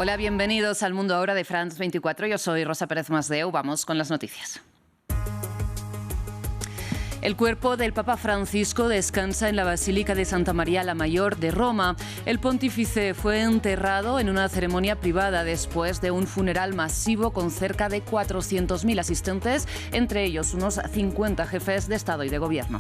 Hola, bienvenidos al Mundo Ahora de France 24. Yo soy Rosa Pérez Masdeu. Vamos con las noticias. El cuerpo del Papa Francisco descansa en la Basílica de Santa María la Mayor de Roma. El pontífice fue enterrado en una ceremonia privada después de un funeral masivo con cerca de 400.000 asistentes, entre ellos unos 50 jefes de Estado y de Gobierno.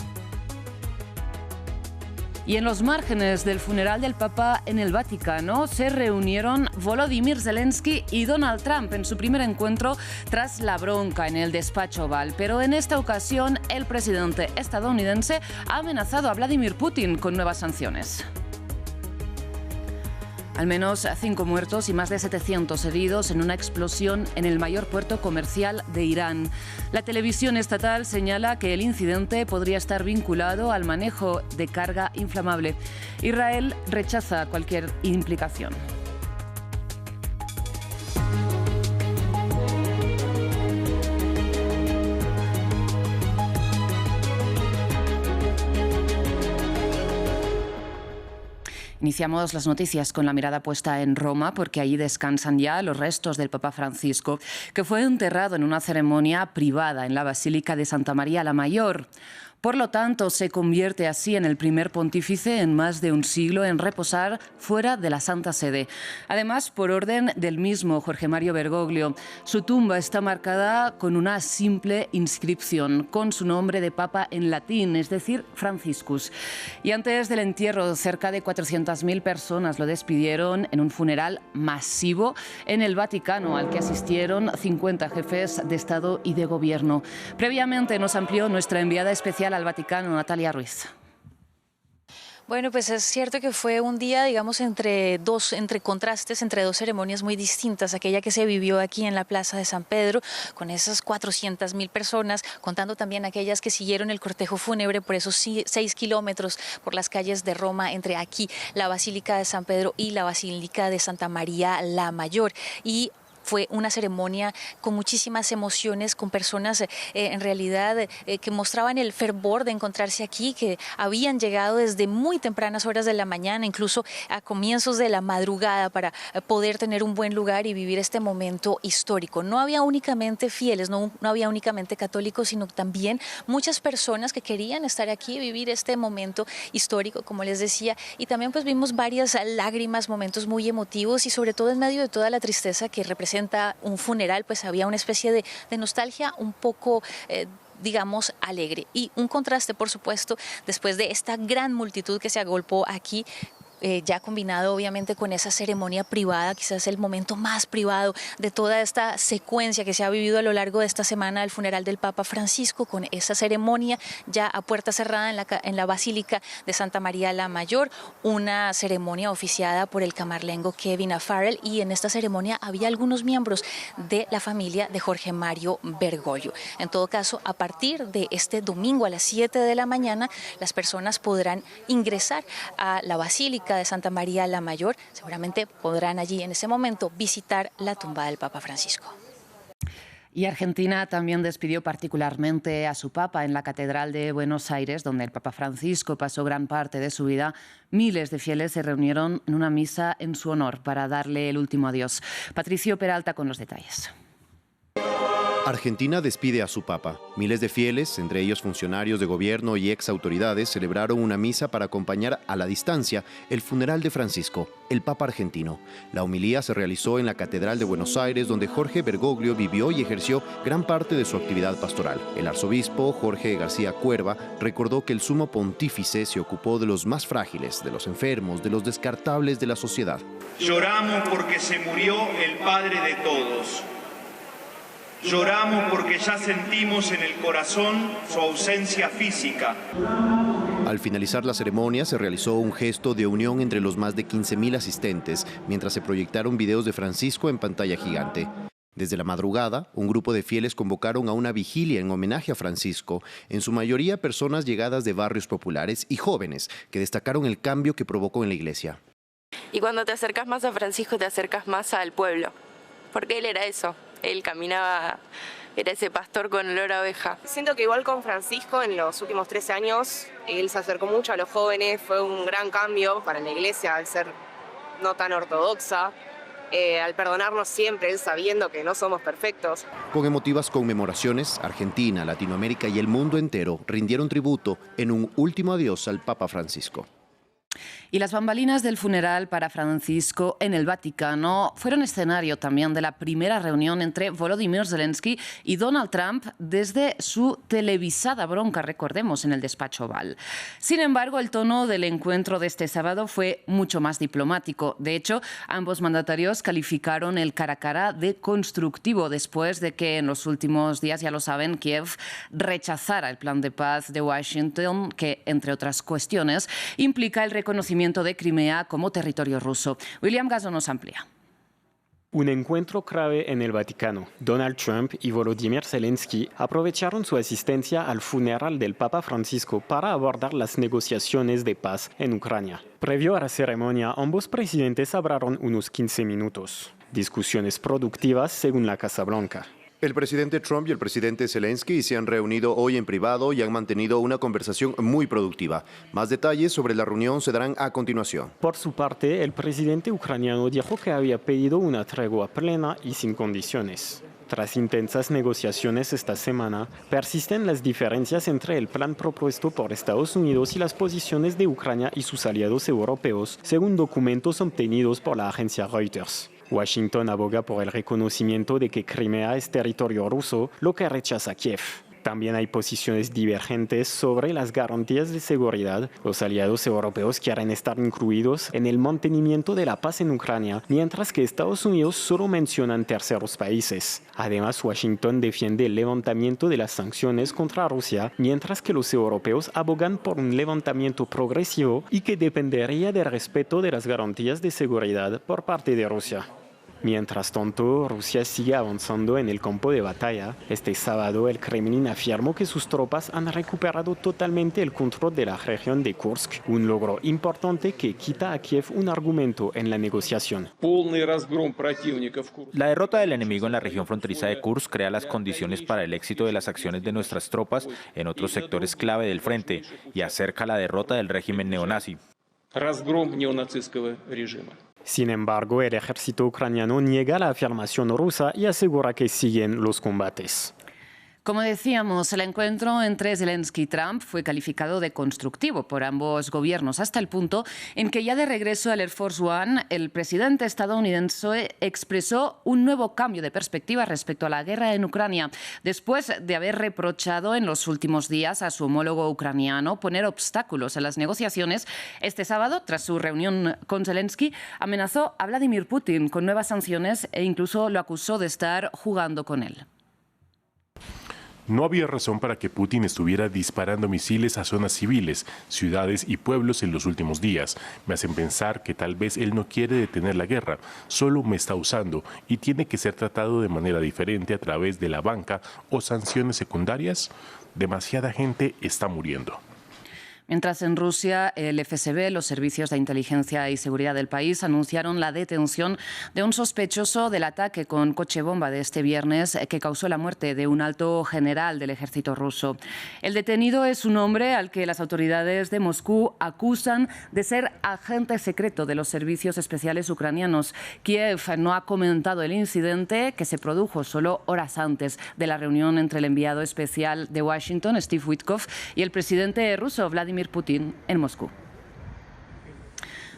Y en los márgenes del funeral del Papa en el Vaticano se reunieron Volodymyr Zelensky y Donald Trump en su primer encuentro tras la bronca en el despacho Oval. Pero en esta ocasión el presidente estadounidense ha amenazado a Vladimir Putin con nuevas sanciones. Al menos 5 muertos y más de 700 heridos en una explosión en el mayor puerto comercial de Irán. La televisión estatal señala que el incidente podría estar vinculado al manejo de carga inflamable. Israel rechaza cualquier implicación. Iniciamos las noticias con la mirada puesta en Roma, porque allí descansan ya los restos del Papa Francisco, que fue enterrado en una ceremonia privada en la Basílica de Santa María la Mayor. Por lo tanto, se convierte así en el primer pontífice en más de un siglo en reposar fuera de la Santa Sede. Además, por orden del mismo Jorge Mario Bergoglio, su tumba está marcada con una simple inscripción con su nombre de papa en latín, es decir, Franciscus. Y antes del entierro, cerca de 400.000 personas lo despidieron en un funeral masivo en el Vaticano, al que asistieron 50 jefes de Estado y de Gobierno. Previamente nos amplió nuestra enviada especial al Vaticano, Natalia Ruiz. Bueno, pues es cierto que fue un día, digamos, entre contrastes, entre dos ceremonias muy distintas. Aquella que se vivió aquí en la Plaza de San Pedro, con esas 400.000 personas, contando también aquellas que siguieron el cortejo fúnebre por esos 6 kilómetros por las calles de Roma, entre aquí la Basílica de San Pedro y la Basílica de Santa María la Mayor. Y fue una ceremonia con muchísimas emociones, con personas en realidad que mostraban el fervor de encontrarse aquí, que habían llegado desde muy tempranas horas de la mañana, incluso a comienzos de la madrugada, para poder tener un buen lugar y vivir este momento histórico. No había únicamente fieles, no había únicamente católicos, sino también muchas personas que querían estar aquí y vivir este momento histórico, como les decía, y también pues vimos varias lágrimas, momentos muy emotivos, y sobre todo en medio de toda la tristeza que representa un funeral, pues había una especie de nostalgia un poco digamos, alegre. Y un contraste, por supuesto, después de esta gran multitud que se agolpó aquí, ya combinado obviamente con esa ceremonia privada, quizás el momento más privado de toda esta secuencia que se ha vivido a lo largo de esta semana del funeral del Papa Francisco, con esa ceremonia ya a puerta cerrada en la Basílica de Santa María la Mayor, una ceremonia oficiada por el camarlengo Kevin Farrell, y en esta ceremonia había algunos miembros de la familia de Jorge Mario Bergoglio. En todo caso, a partir de este domingo a las 7 de la mañana, las personas podrán ingresar a la Basílica de Santa María la Mayor. Seguramente podrán allí en ese momento visitar la tumba del Papa Francisco. Y Argentina también despidió particularmente a su Papa en la Catedral de Buenos Aires, donde el Papa Francisco pasó gran parte de su vida. Miles de fieles se reunieron en una misa en su honor para darle el último adiós. Patricio Peralta con los detalles. Argentina despide a su Papa. Miles de fieles, entre ellos funcionarios de gobierno y ex autoridades, celebraron una misa para acompañar a la distancia el funeral de Francisco, el Papa argentino. La homilía se realizó en la Catedral de Buenos Aires, donde Jorge Bergoglio vivió y ejerció gran parte de su actividad pastoral. El arzobispo Jorge García Cuerva recordó que el sumo pontífice se ocupó de los más frágiles, de los enfermos, de los descartables de la sociedad. Lloramos porque se murió el Padre de todos. Lloramos porque ya sentimos en el corazón su ausencia física. Al finalizar la ceremonia se realizó un gesto de unión entre los más de 15.000 asistentes, mientras se proyectaron videos de Francisco en pantalla gigante. Desde la madrugada, un grupo de fieles convocaron a una vigilia en homenaje a Francisco, en su mayoría personas llegadas de barrios populares y jóvenes, que destacaron el cambio que provocó en la iglesia. Y cuando te acercas más a Francisco, te acercas más al pueblo, porque él era eso. Él caminaba, era ese pastor con olor a oveja. Siento que igual con Francisco en los últimos 13 años, él se acercó mucho a los jóvenes, fue un gran cambio para la iglesia al ser no tan ortodoxa. al perdonarnos siempre, sabiendo que no somos perfectos. Con emotivas conmemoraciones, Argentina, Latinoamérica y el mundo entero rindieron tributo en un último adiós al Papa Francisco. Y las bambalinas del funeral para Francisco en el Vaticano fueron escenario también de la primera reunión entre Volodymyr Zelensky y Donald Trump desde su televisada bronca, recordemos, en el despacho Oval. Sin embargo, el tono del encuentro de este sábado fue mucho más diplomático. De hecho, ambos mandatarios calificaron el cara a cara de constructivo después de que en los últimos días, ya lo saben, Kiev rechazara el plan de paz de Washington, que, entre otras cuestiones, implica el reconocimiento de Crimea como territorio ruso. William Gaso nos amplía. Un encuentro clave en el Vaticano. Donald Trump y Volodymyr Zelensky aprovecharon su asistencia al funeral del Papa Francisco para abordar las negociaciones de paz en Ucrania. Previo a la ceremonia, ambos presidentes hablaron unos 15 minutos. Discusiones productivas según la Casa Blanca. El presidente Trump y el presidente Zelensky se han reunido hoy en privado y han mantenido una conversación muy productiva. Más detalles sobre la reunión se darán a continuación. Por su parte, el presidente ucraniano dijo que había pedido una tregua plena y sin condiciones. Tras intensas negociaciones esta semana, persisten las diferencias entre el plan propuesto por Estados Unidos y las posiciones de Ucrania y sus aliados europeos, según documentos obtenidos por la agencia Reuters. Washington aboga por el reconocimiento de que Crimea es territorio ruso, lo que rechaza Kiev. También hay posiciones divergentes sobre las garantías de seguridad. Los aliados europeos quieren estar incluidos en el mantenimiento de la paz en Ucrania, mientras que Estados Unidos solo mencionan terceros países. Además, Washington defiende el levantamiento de las sanciones contra Rusia, mientras que los europeos abogan por un levantamiento progresivo y que dependería del respeto de las garantías de seguridad por parte de Rusia. Mientras tanto, Rusia sigue avanzando en el campo de batalla. Este sábado, el Kremlin afirmó que sus tropas han recuperado totalmente el control de la región de Kursk, un logro importante que quita a Kiev un argumento en la negociación. La derrota del enemigo en la región fronteriza de Kursk crea las condiciones para el éxito de las acciones de nuestras tropas en otros sectores clave del frente y acerca la derrota del régimen neonazi. Sin embargo, el ejército ucraniano niega la afirmación rusa y asegura que siguen los combates. Como decíamos, el encuentro entre Zelensky y Trump fue calificado de constructivo por ambos gobiernos, hasta el punto en que ya de regreso al Air Force One, el presidente estadounidense expresó un nuevo cambio de perspectiva respecto a la guerra en Ucrania, después de haber reprochado en los últimos días a su homólogo ucraniano poner obstáculos a las negociaciones. Este sábado, tras su reunión con Zelensky, amenazó a Vladimir Putin con nuevas sanciones e incluso lo acusó de estar jugando con él. No había razón para que Putin estuviera disparando misiles a zonas civiles, ciudades y pueblos en los últimos días. Me hacen pensar que tal vez él no quiere detener la guerra, solo me está usando y tiene que ser tratado de manera diferente a través de la banca o sanciones secundarias. Demasiada gente está muriendo. Mientras en Rusia, el FSB, los servicios de inteligencia y seguridad del país, anunciaron la detención de un sospechoso del ataque con coche bomba de este viernes que causó la muerte de un alto general del ejército ruso. El detenido es un hombre al que las autoridades de Moscú acusan de ser agente secreto de los servicios especiales ucranianos. Kiev no ha comentado el incidente, que se produjo solo horas antes de la reunión entre el enviado especial de Washington, Steve Witkoff, y el presidente ruso, Vladimir Putin, en Moscú.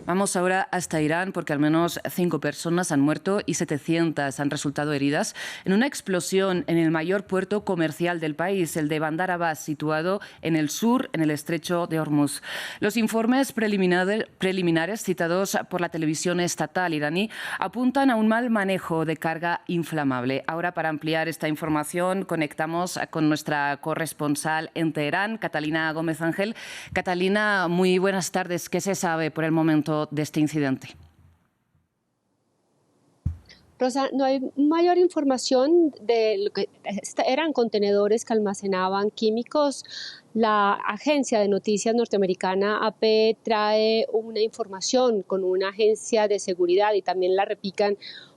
Vamos ahora hasta Irán porque al menos 5 personas han muerto y 700 han resultado heridas en una explosión en el mayor puerto comercial del país, el de Bandar Abbas, situado en el sur, en el estrecho de Hormuz. Los informes preliminares citados por la televisión estatal iraní apuntan a un mal manejo de carga inflamable. Ahora, para ampliar esta información, conectamos con nuestra corresponsal en Teherán, Catalina Gómez Ángel. Catalina, muy buenas tardes. ¿Qué se sabe por el momento de este incidente? Rosa, no hay mayor información de lo que eran contenedores que almacenaban químicos. La agencia de noticias norteamericana AP trae una información con una agencia de seguridad y también la repican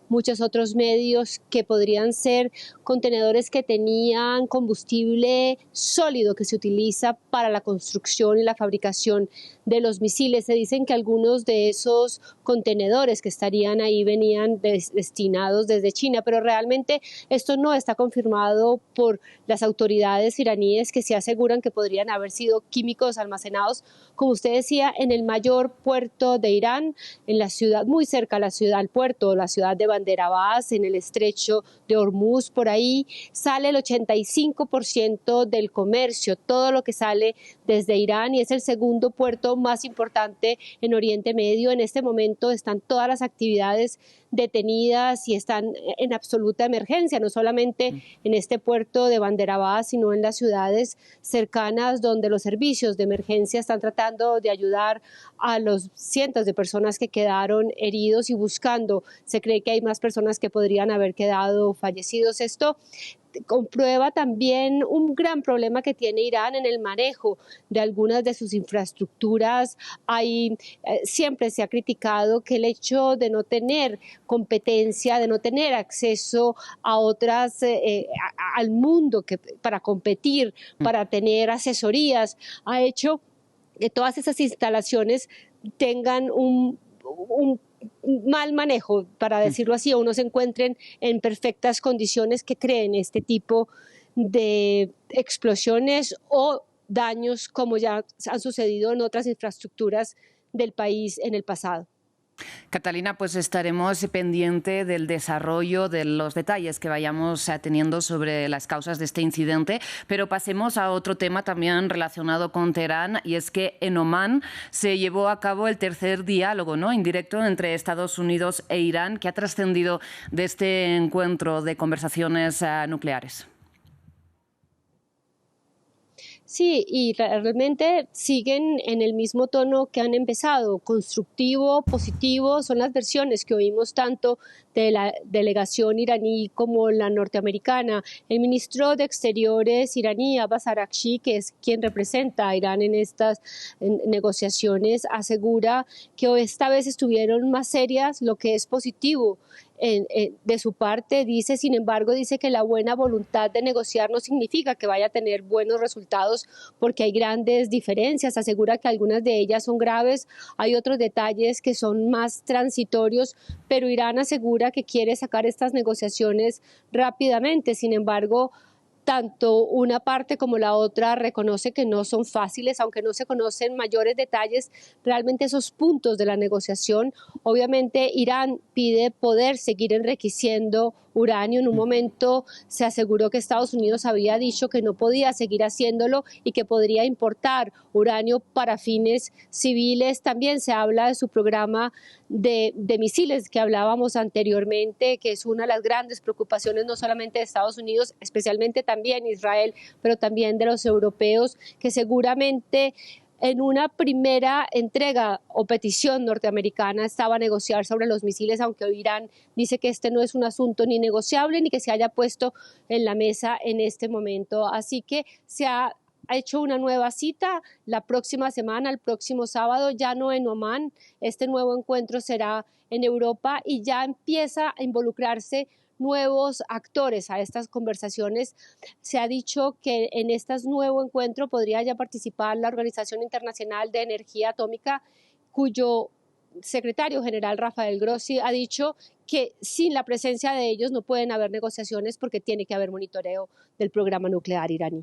muchos otros medios, que podrían ser contenedores que tenían combustible sólido que se utiliza para la construcción y la fabricación de los misiles. Se dicen que algunos de esos contenedores que estarían ahí venían destinados desde China, pero realmente esto no está confirmado por las autoridades iraníes, que se aseguran que podrían haber sido químicos almacenados, como usted decía, en el mayor puerto de Irán, en la ciudad, muy cerca a la ciudad, al puerto, la ciudad de Bandar Abbas, en el estrecho de Hormuz. Por ahí sale el 85% del comercio, todo lo que sale desde Irán, y es el segundo puerto más importante en Oriente Medio. En este momento están todas las actividades detenidas y están en absoluta emergencia, no solamente en este puerto de Bandar Abbas, sino en las ciudades cercanas, donde los servicios de emergencia están tratando de ayudar a los cientos de personas que quedaron heridos y buscando. Se cree que hay más personas que podrían haber quedado fallecidos. Esto comprueba también un gran problema que tiene Irán en el manejo de algunas de sus infraestructuras. Siempre se ha criticado que el hecho de no tener competencia, de no tener acceso a otras, al mundo para competir, para tener asesorías, ha hecho que todas esas instalaciones tengan un mal manejo, para decirlo así, o no se encuentren en perfectas condiciones que creen este tipo de explosiones o daños, como ya han sucedido en otras infraestructuras del país en el pasado. Catalina, pues estaremos pendiente del desarrollo, de los detalles que vayamos teniendo sobre las causas de este incidente, pero pasemos a otro tema también relacionado con Teherán, y es que en Omán se llevó a cabo el tercer diálogo, ¿no?, indirecto entre Estados Unidos e Irán, que ha trascendido de este encuentro de conversaciones nucleares. Sí, y realmente siguen en el mismo tono que han empezado, constructivo, positivo. Son las versiones que oímos tanto de la delegación iraní como la norteamericana. El ministro de Exteriores iraní, Abbas Araghchi, que es quien representa a Irán en estas negociaciones, asegura que esta vez estuvieron más serias, lo que es positivo. De su parte, dice, sin embargo, dice que la buena voluntad de negociar no significa que vaya a tener buenos resultados, porque hay grandes diferencias. Asegura que algunas de ellas son graves, hay otros detalles que son más transitorios, pero Irán asegura que quiere sacar estas negociaciones rápidamente. Sin embargo, tanto una parte como la otra reconoce que no son fáciles, aunque no se conocen mayores detalles, realmente esos puntos de la negociación. Obviamente Irán pide poder seguir enriqueciendo uranio. En un momento se aseguró que Estados Unidos había dicho que no podía seguir haciéndolo y que podría importar uranio para fines civiles. También se habla de su programa de misiles que hablábamos anteriormente, que es una de las grandes preocupaciones no solamente de Estados Unidos, especialmente también Israel, pero también de los europeos, que seguramente en una primera entrega o petición norteamericana estaba a negociar sobre los misiles, aunque Irán dice que este no es un asunto ni negociable ni que se haya puesto en la mesa en este momento. Así que se ha hecho una nueva cita la próxima semana, el próximo sábado, ya no en Omán. Este nuevo encuentro será en Europa y ya empieza a involucrarse nuevos actores a estas conversaciones. Se ha dicho que en este nuevo encuentro podría ya participar la Organización Internacional de Energía Atómica, cuyo secretario general Rafael Grossi ha dicho que sin la presencia de ellos no pueden haber negociaciones porque tiene que haber monitoreo del programa nuclear iraní.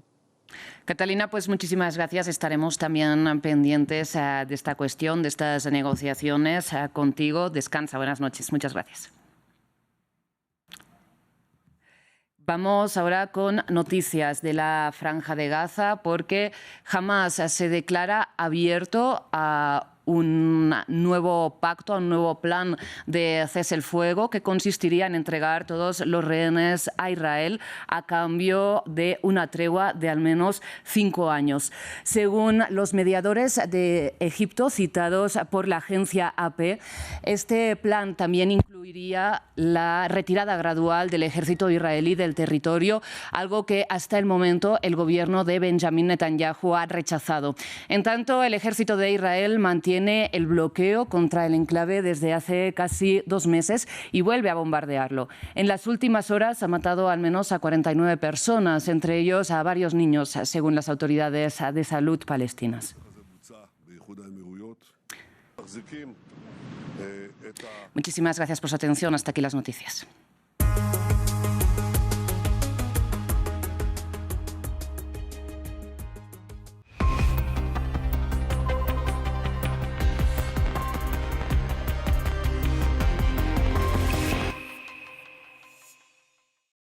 Catalina, pues muchísimas gracias. Estaremos también pendientes de esta cuestión, de estas negociaciones contigo. Descansa, buenas noches. Muchas gracias. Vamos ahora con noticias de la Franja de Gaza, porque Hamás se declara abierto a un nuevo pacto, a un nuevo plan de cese el fuego que consistiría en entregar todos los rehenes a Israel a cambio de una tregua de al menos 5 años. Según los mediadores de Egipto citados por la agencia AP, este plan también incluye incluiría la retirada gradual del ejército israelí del territorio, algo que hasta el momento el gobierno de Benjamin Netanyahu ha rechazado. En tanto, el ejército de Israel mantiene el bloqueo contra el enclave desde hace casi 2 meses y vuelve a bombardearlo. En las últimas horas ha matado al menos a 49 personas, entre ellos a varios niños, según las autoridades de salud palestinas. Muchísimas gracias por su atención. Hasta aquí las noticias.